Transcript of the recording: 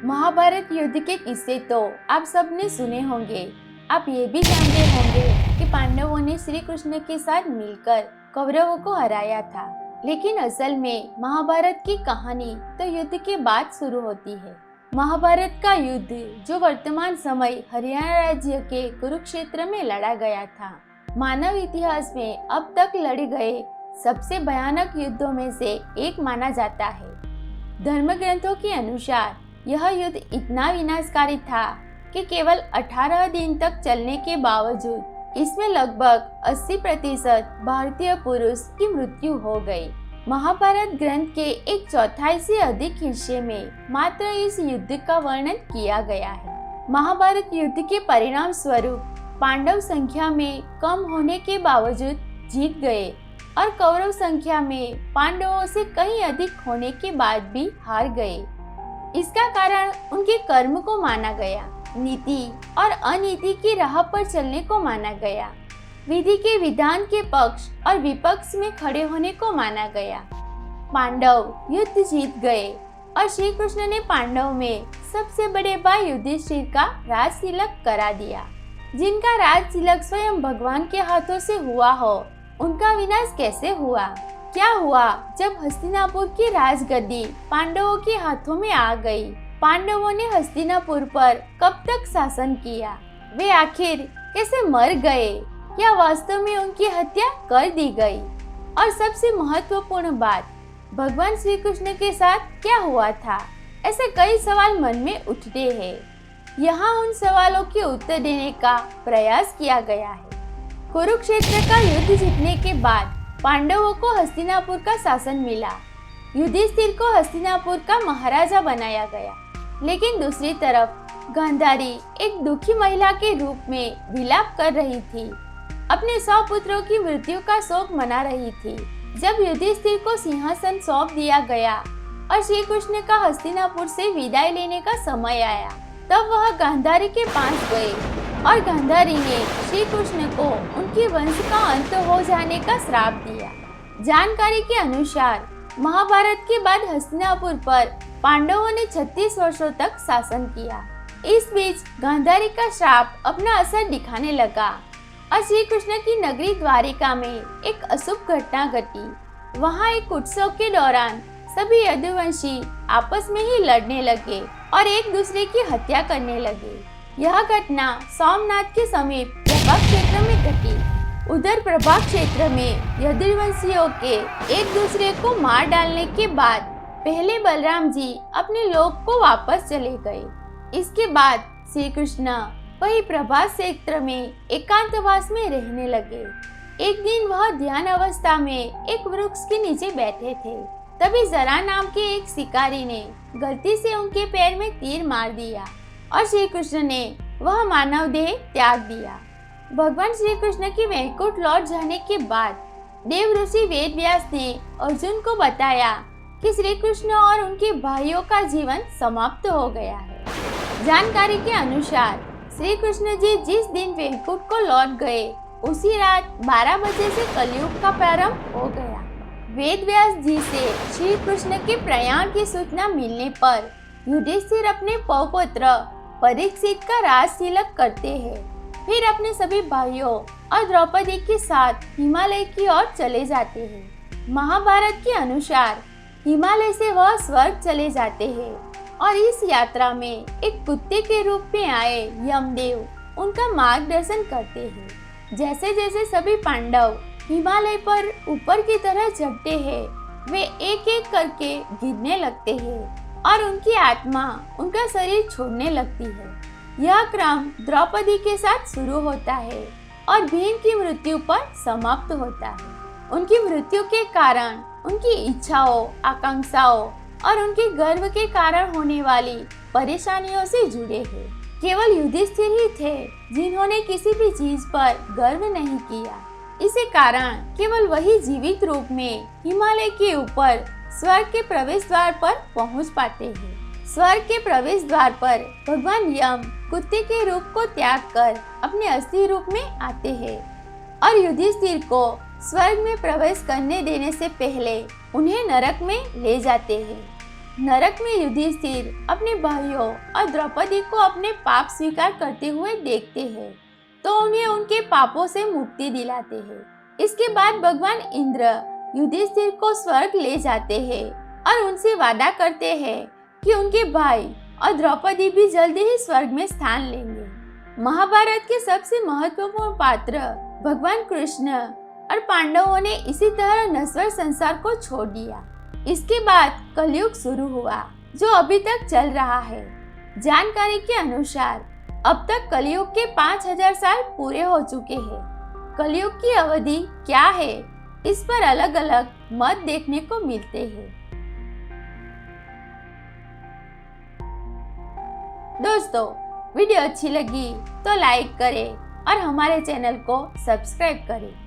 महाभारत युद्ध के किस्से तो आप सबने सुने होंगे। आप ये भी जानते होंगे कि पांडवों ने श्री कृष्ण के साथ मिलकर कौरवों को हराया था। लेकिन असल में महाभारत की कहानी तो युद्ध के बाद शुरू होती है। महाभारत का युद्ध जो वर्तमान समय हरियाणा राज्य के कुरुक्षेत्र में लड़ा गया था, मानव इतिहास में अब तक लड़े गए सबसे भयानक युद्धों में से एक माना जाता है। धर्म ग्रंथों के अनुसार यह युद्ध इतना विनाशकारी था कि केवल 18 दिन तक चलने के बावजूद इसमें लगभग 80% भारतीय पुरुष की मृत्यु हो गई। महाभारत ग्रंथ के एक चौथाई से अधिक हिस्से में मात्र इस युद्ध का वर्णन किया गया है। महाभारत युद्ध के परिणाम स्वरूप पांडव संख्या में कम होने के बावजूद जीत गए और कौरव संख्या में पांडवों से कहीं अधिक होने के बाद भी हार गए। इसका कारण उनके कर्म को माना गया, नीति और अनीति की राह पर चलने को माना गया, विधि के विधान के पक्ष और विपक्ष में खड़े होने को माना गया। पांडव युद्ध जीत गए और श्री कृष्ण ने पांडव में सबसे बड़े भाई युधिष्ठिर का राज तिलक करा दिया। जिनका राज तिलक स्वयं भगवान के हाथों से हुआ हो, उनका विनाश कैसे हुआ? क्या हुआ जब हस्तिनापुर की राजगद्दी पांडवों के हाथों में आ गई? पांडवों ने हस्तिनापुर पर कब तक शासन किया? वे आखिर कैसे मर गए या वास्तव में उनकी हत्या कर दी गई? और सबसे महत्वपूर्ण बात, भगवान श्री कृष्ण के साथ क्या हुआ था? ऐसे कई सवाल मन में उठते हैं। यहाँ उन सवालों के उत्तर देने का प्रयास किया गया है। कुरुक्षेत्र का युद्ध जीतने के बाद पांडवों को हस्तिनापुर का शासन मिला। युधिष्ठिर को हस्तिनापुर का महाराजा बनाया गया। लेकिन दूसरी तरफ गांधारी एक दुखी महिला के रूप में विलाप कर रही थी, अपने 100 पुत्रों की मृत्यु का शोक मना रही थी। जब युधिष्ठिर को सिंहासन सौंप दिया गया और श्री कृष्ण का हस्तिनापुर से विदाई लेने का समय आया, तब वह गांधारी के पास गए और गांधारी ने श्री कृष्ण को उनके वंश का अंत हो जाने का श्राप दिया। जानकारी के अनुसार महाभारत के बाद हस्तिनापुर पर पांडवों ने 36 वर्षों तक शासन किया। इस बीच गांधारी का श्राप अपना असर दिखाने लगा और श्री कृष्ण की नगरी द्वारिका में एक अशुभ घटना घटी। वहाँ एक उत्सव के दौरान सभी यदुवंशी आपस में ही लड़ने लगे और एक दूसरे की हत्या करने लगे। यह घटना सोमनाथ के समीप प्रभाग क्षेत्र में घटी। उधर प्रभाग क्षेत्र में यदुवंशियों के एक दूसरे को मार डालने के बाद पहले बलराम जी अपने लोक को वापस चले गए। इसके बाद श्री कृष्ण वही प्रभाग क्षेत्र में एकांतवास में रहने लगे। एक दिन वह ध्यान अवस्था में एक वृक्ष के नीचे बैठे थे। तभी जरा नाम के एक शिकारी ने गलती से उनके पैर में तीर मार दिया और श्री कृष्ण ने वह मानव देह त्याग दिया। भगवान श्री कृष्ण की वैकुंठ लौट जाने के बाद देव ऋषि वेद व्यास ने अर्जुन को बताया कि श्री कृष्ण और उनके भाइयों का जीवन समाप्त हो गया है। जानकारी के अनुसार श्री कृष्ण जी जिस दिन वैकुंठ को लौट गए, उसी रात 12 बजे से कलयुग का प्रारंभ हो गया। वेद व्यास जी से श्री कृष्ण के प्रयाण की सूचना मिलने पर युधिष्ठिर अपने पौपुत्र परीक्षित का राज तिलक करते हैं। फिर अपने सभी भाइयों और द्रौपदी के साथ हिमालय की ओर चले जाते हैं। महाभारत के अनुसार हिमालय से वह स्वर्ग चले जाते हैं और इस यात्रा में एक कुत्ते के रूप में आए यमदेव उनका मार्गदर्शन करते हैं। जैसे जैसे सभी पांडव हिमालय पर ऊपर की तरह चढ़ते हैं, वे एक एक करके गिरने लगते हैं और उनकी आत्मा उनका शरीर छोड़ने लगती है। यह क्रम द्रौपदी के साथ शुरू होता है और भीम की मृत्यु पर समाप्त होता है। उनकी मृत्यु के कारण उनकी इच्छाओं, आकांक्षाओं और उनके गर्व के कारण होने वाली परेशानियों से जुड़े हैं। केवल युधिष्ठिर ही थे जिन्होंने किसी भी चीज पर गर्व नहीं किया। इसी कारण केवल वही जीवित रूप में हिमालय के ऊपर स्वर्ग के प्रवेश द्वार पर पहुंच पाते हैं। स्वर्ग के प्रवेश द्वार पर भगवान यम कुत्ते के रूप को त्याग कर अपने असली रूप में आते हैं और युधिष्ठिर को स्वर्ग में प्रवेश करने देने से पहले उन्हें नरक में ले जाते हैं। नरक में युधिष्ठिर अपने भाइयों और द्रौपदी को अपने पाप स्वीकार करते हुए देखते हैं तो उन्हें उनके पापों से मुक्ति दिलाते हैं। इसके बाद भगवान इंद्र युधिष्ठिर को स्वर्ग ले जाते हैं और उनसे वादा करते हैं कि उनके भाई और द्रौपदी भी जल्दी ही स्वर्ग में स्थान लेंगे। महाभारत के सबसे महत्वपूर्ण पात्र भगवान कृष्ण और पांडवों ने इसी तरह नश्वर संसार को छोड़ दिया। इसके बाद कलयुग शुरू हुआ जो अभी तक चल रहा है। जानकारी के अनुसार अब तक कलयुग के 5000 साल पूरे हो चुके हैं। कलयुग की अवधि क्या है, इस पर अलग अलग मत देखने को मिलते हैं। दोस्तों, वीडियो अच्छी लगी तो लाइक करें और हमारे चैनल को सब्सक्राइब करें।